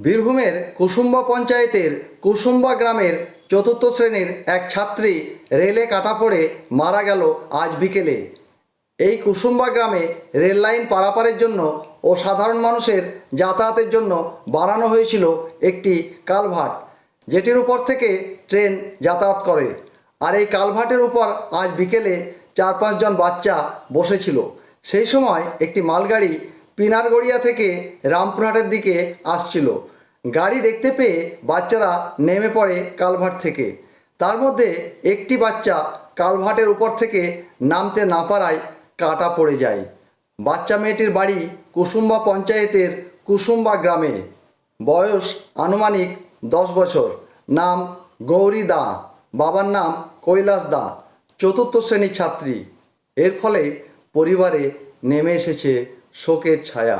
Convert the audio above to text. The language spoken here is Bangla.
বীরভূমের কুসুম্বা পঞ্চায়েতের কুসুম্বা গ্রামের চতুর্থ শ্রেণীর এক ছাত্রী রেলে কাটা পড়ে মারা গেল আজ বিকেলে। এই কুসুম্বা গ্রামে রেল লাইন পারাপারের জন্য ও সাধারণ মানুষের যাতায়াতের জন্য বানানো হয়েছিল একটি কালভার্ট, যেটির উপর থেকে ট্রেন যাতায়াত করে। আর এই কালভার্টের উপর আজ বিকেলে 4-5 জন বাচ্চা বসেছিল। সেই সময় একটি মালগাড়ি পিনারগড়িয়া থেকে রামপুরহাটের দিকে আসছিল। গাড়ি দেখতে পেয়ে বাচ্চারা নেমে পড়ে কালভার্ট থেকে। তার মধ্যে একটি বাচ্চা কালভার্টের উপর থেকে নামতে না পারায় কাটা পড়ে যায়। বাচ্চা মেয়েটির বাড়ি কুসুম্বা পঞ্চায়েতের কুসুম্বা গ্রামে। বয়স আনুমানিক 10 বছর। নাম গৌরী দা, বাবার নাম কৈলাস দা, চতুর্থ শ্রেণীর ছাত্রী। এর ফলে পরিবারে নেমে এসেছে শোকের ছায়া।